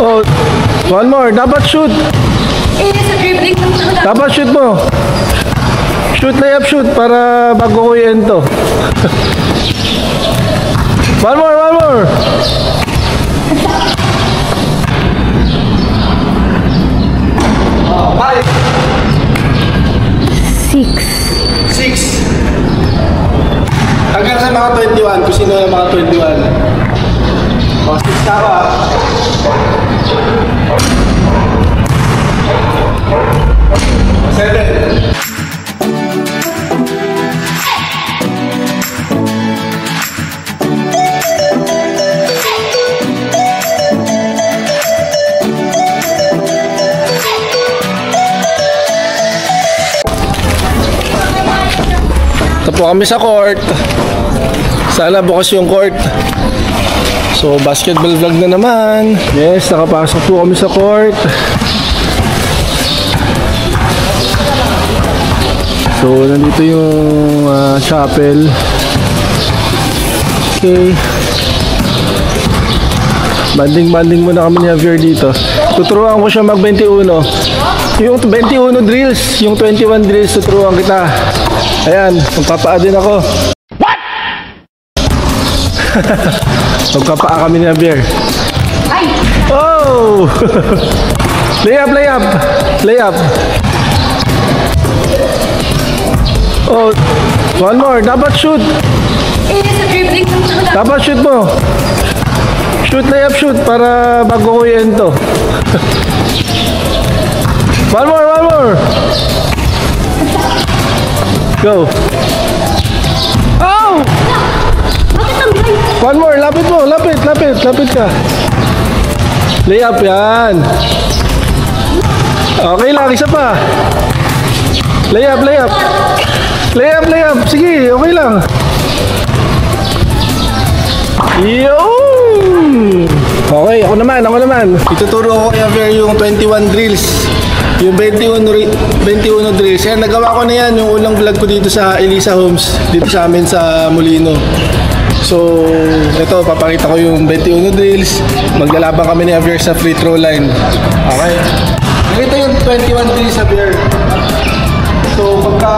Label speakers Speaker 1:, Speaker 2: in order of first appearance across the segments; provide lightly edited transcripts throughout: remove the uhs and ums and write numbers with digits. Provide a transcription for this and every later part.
Speaker 1: Oh, one more. Dapat shoot.
Speaker 2: Sa dribbling.
Speaker 1: Dapat shoot mo. Shoot, layup, shoot. Para bago ko i-end to. One more, one more.
Speaker 3: Five.
Speaker 2: 6.
Speaker 3: Hanggang sa mga 21, kung sino na mga 21. O, 6 na ba? 7.
Speaker 1: Ito po kami sa court. Sana bukas yung court. So basketball vlog na naman. Yes, nakapasok po kami sa court. So nandito yung chapel. Okay. Banding muna kami ni Javier dito. Tuturuan ko siya mag 21. Yung 21 drills, yung 21 drills tuturuan kita. Ayan, magpapaa din ako. What? Magpapaa kami ni Javier.
Speaker 2: Ay!
Speaker 1: Oh! Layup, layup. Layup. Oh, one more. Dapat shoot.
Speaker 2: Sa dribbling.
Speaker 1: Dapat shoot mo. Shoot, layup, shoot. Para bago ko i-end to. One more, one more. Go. Oh!
Speaker 2: Bakit ang high?
Speaker 1: One more. Lapit mo. Lapit, lapit. Lapit ka. Layup yan. Okay lang. Isa pa. Layup, layup. Layup, layup. Sige, okay lang. Yun! Okay, ako naman.
Speaker 3: Ituturo ko kay Javier yung 21 drills. Yung 21 drills. Yan, nagawa ko na yan. Yung unang vlog ko dito sa Elisa Homes. Dito sa amin sa Molino. So, ito, papakita ko yung 21 drills. Maglalaban kami ni Javier sa free throw line. Okay? Ito yung 21 drills, Javier. So, pagka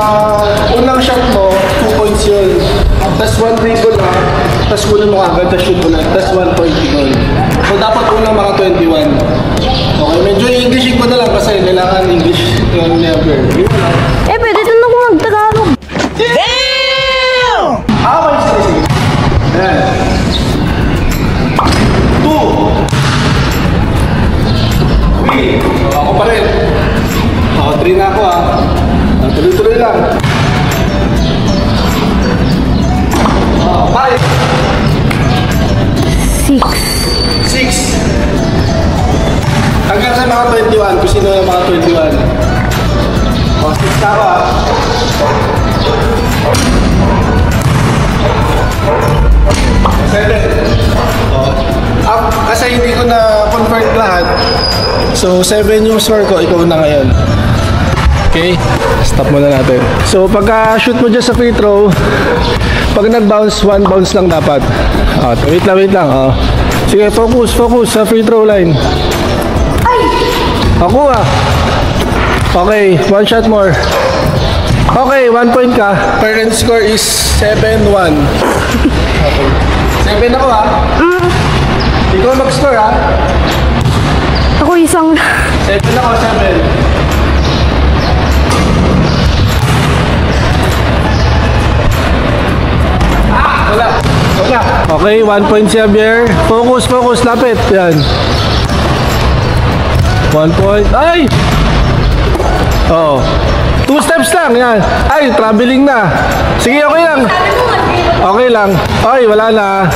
Speaker 3: unang shot mo, 2 points yun. Tapos 1 dribble na. Tapos kunin mo agad, tapos shoot mo na. Tapos 1 point yun. So, dapat unang mga 21. Okay, medyo Englishin ko na lang kasi kailangan English yung never.
Speaker 2: Pwede din ako mag-Tagalog.
Speaker 3: Damn! Okay, sige. Ayan. 2. 3. Ako pa rin. Ako, 3 na ako ah. Tuloy-tuloy lang. 5. 6. Hanggang sa mga 21, kung sino na mga 21. O, 6 na ba? 7. Kasi hindi ko na convert lahat. So, 7 yung score ko. Ikaw na ngayon. Okay, stop muna natin. So pagka shoot mo dyan sa free throw, pag nag-bounce, 1 bounce lang dapat. Wait lang. Sige, focus sa free throw line.
Speaker 2: Ay!
Speaker 1: Ako Okay, 1 shot more. Okay, 1 point ka.
Speaker 3: Current score is 7-1. Okay. 7 ako Ikaw mag-score
Speaker 2: Ako isang...
Speaker 3: 7 ako, 7. Wala.
Speaker 1: Okay, 1 point si Javier. Focus, lapit. Yan. 1 point. Ay! Oo. 2 steps lang, yan. Ay, traveling na. Sige, okay lang. Okay lang. Ay, wala na.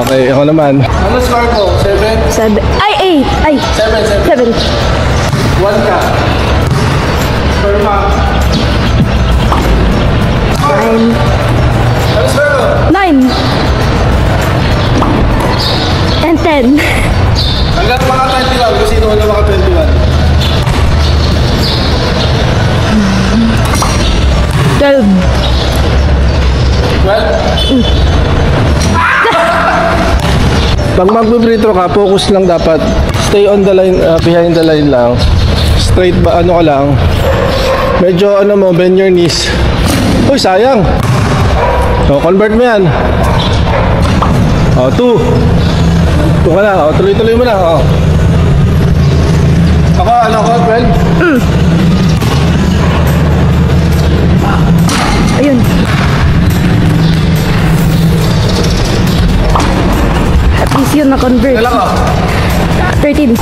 Speaker 1: Okay, ako naman.
Speaker 3: Ano score ko? 7?
Speaker 2: 7. Ay, 8. Ay.
Speaker 3: 7.
Speaker 2: 7.
Speaker 3: 1 ka. Score mo.
Speaker 2: 9.
Speaker 3: Ano score ko?
Speaker 2: 9. And 10.
Speaker 3: Hanggang mga 21. Kung sino na mga 21.
Speaker 2: 12.
Speaker 3: 12?
Speaker 1: Pag mag-free throw ka, focus lang dapat. Stay on the line, behind the line lang. Straight ba, ano ka lang. Medyo ano mo, bend your knees. Uy, sayang. So, convert mo yan. O, 2. 2 ka na. O, tuloy-tuloy mo na. O. Ako, ano ko, 12?
Speaker 2: Ayun. At least yun na-convert.
Speaker 1: Kailan ko?
Speaker 2: 13.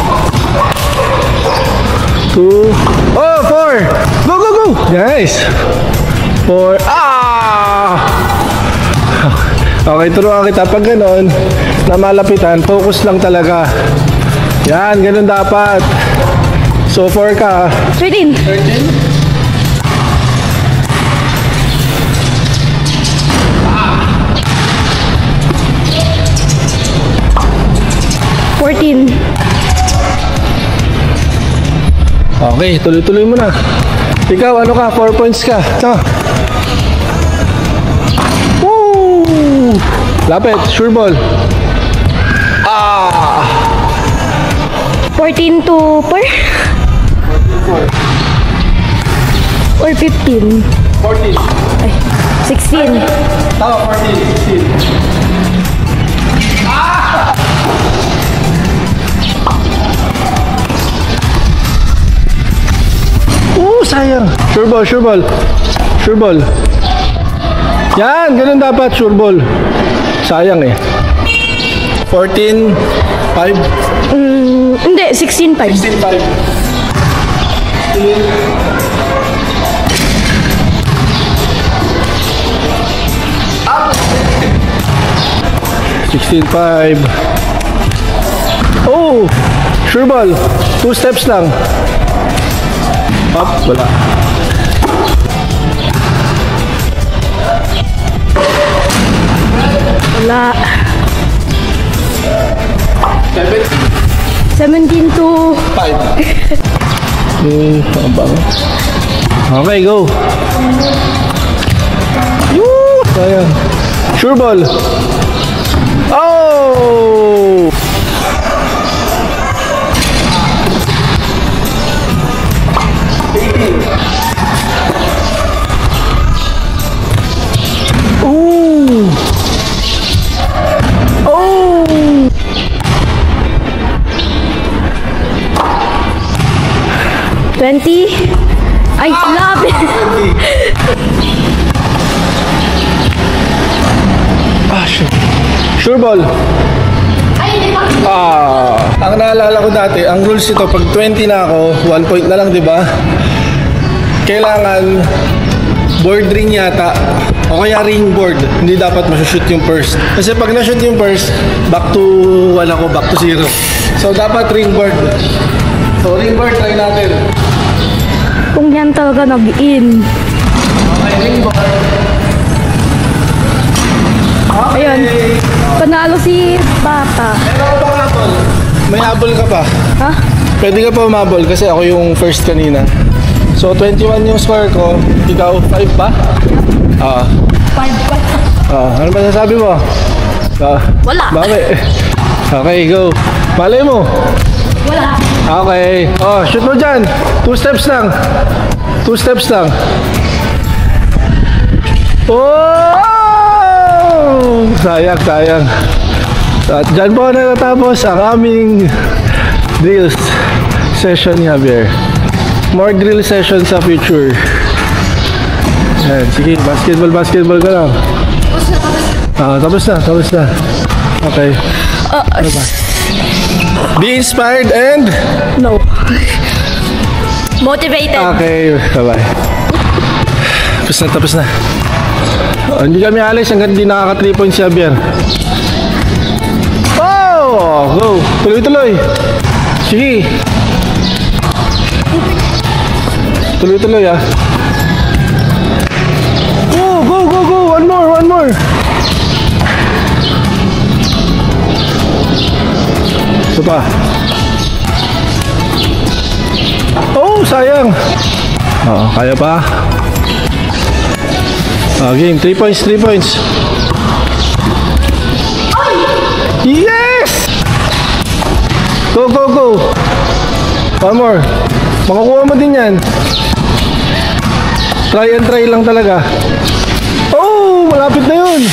Speaker 1: 2. Oh, 4. Go, go, go. Nice. 4. Ah! Okay, turuan kita. Pag ganon, na malapitan, focus lang talaga. Yan, ganun dapat. So, 4 ka.
Speaker 2: 13.
Speaker 1: 13?
Speaker 2: 14.
Speaker 1: Okay, tuloy-tuloy mo na. Ikaw, ano ka? 4 points ka. Tsaka. Woo! Lapit, sure ball. Ah!
Speaker 2: 14 to 4? Or 15?
Speaker 1: 14.
Speaker 2: Ay, 16.
Speaker 1: Tama, 14, 16. Sayang. Sure ball, sure ball. Sure ball. Yan, ganun dapat, sure ball. Sayang eh. 14, 5.
Speaker 2: Hindi, 16-5.
Speaker 1: 16, 5. 16-5. Oh! Sure ball. 2 steps lang. Up, wala.
Speaker 2: Wala. 17 to
Speaker 1: 5. Abang. Okay, go. Woo! Sayang. Sure ball. Oh! Ooh! Oh!
Speaker 2: Ay, labi.
Speaker 1: Ah, sure ball. Ah, ang naalala ko dati, ang rules ito, pag 20 na ako, 1 point na lang, di ba? Kailangan board ring yata o kaya ring board. Hindi dapat masushoot yung first. Kasi pag na-shoot yung first, back to 1 ako, back to 0. So, dapat ring board. So, ring board, try natin.
Speaker 2: Kung yan talaga nag-in.
Speaker 1: Okay, ring board. Okay.
Speaker 2: Ayun. Panalo si Bata.
Speaker 1: Meron ka bang habol? May habol ka pa?
Speaker 2: Ha?
Speaker 1: Pwede ka pa umabol kasi ako yung first kanina. So, 21 yung score ko. Ikaw, 5 ba? Ah.
Speaker 2: 5 pa.
Speaker 1: Ano ba sasabi mo?
Speaker 2: Wala.
Speaker 1: Bakit? Okay, go. Malay mo.
Speaker 2: Wala.
Speaker 1: Okay. Oh, shoot mo dyan. 2 steps lang. 2 steps lang. Oh! Sayang, sayang. At dyan po natatapos ang aming drills session ni Javier. More drill session sa future. Yan, sige, basketball ka lang. Tapos na. Okay. Ano ba? Be inspired and...
Speaker 2: No. Motivated.
Speaker 1: Okay, bye-bye. Tapos na. Hindi kami alis hanggang hindi nakaka 3 points si Javier. Oh! Go! Tuloy-tuloy. Sige. Tuloy-tuloy ah. Go! One more. Ito pa. Oh, sayang. Kaya pa. Game, 3 points. Yes!
Speaker 3: Go, go, go. One more. Makukuha mo din yan. Try and try lang talaga. Oh, malapit na yun.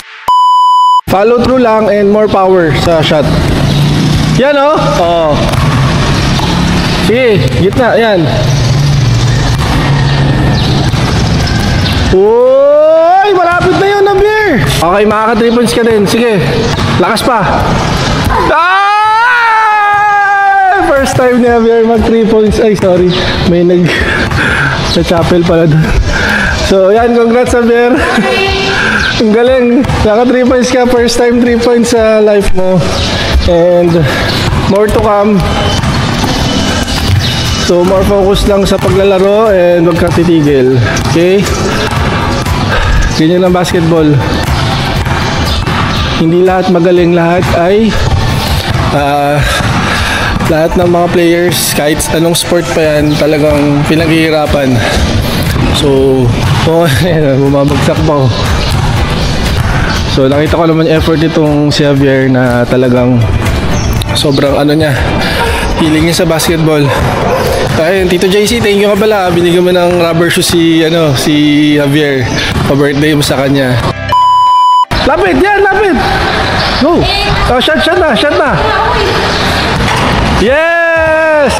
Speaker 3: Follow through lang and more power sa shot. Yan oh. Oh. Sige, gitna, yan. Uy, malapit na yun, Javier. Okay, makaka 3 points ka din. Sige, lakas pa. Ah! First time ni Javier mag 3 points. Ay, sorry. May sa chapel pala doon. So, yan, congrats, Javier. Ang galing. Naka 3 points ka. First time 3 points sa life mo. And more to come. So, more focus lang sa paglalaro and huwag kang titigil. Okay? Ganyan ang basketball. Hindi lahat magaling. Lahat ay lahat ng mga players, kahit anong sport pa yan, talagang pinaghihirapan. So, bumabagsak pa ako. So, nakita ko naman effort itong si Javier na talagang sobrang ano niya, hiling niya sa basketball. Ayun, Tito JC, thank you ka pala. Binigyan mo ng rubber shoes si Javier. Pa-birthday mo sa kanya. Lapit, yan, lapit. Go. Oh, shot na. Yes!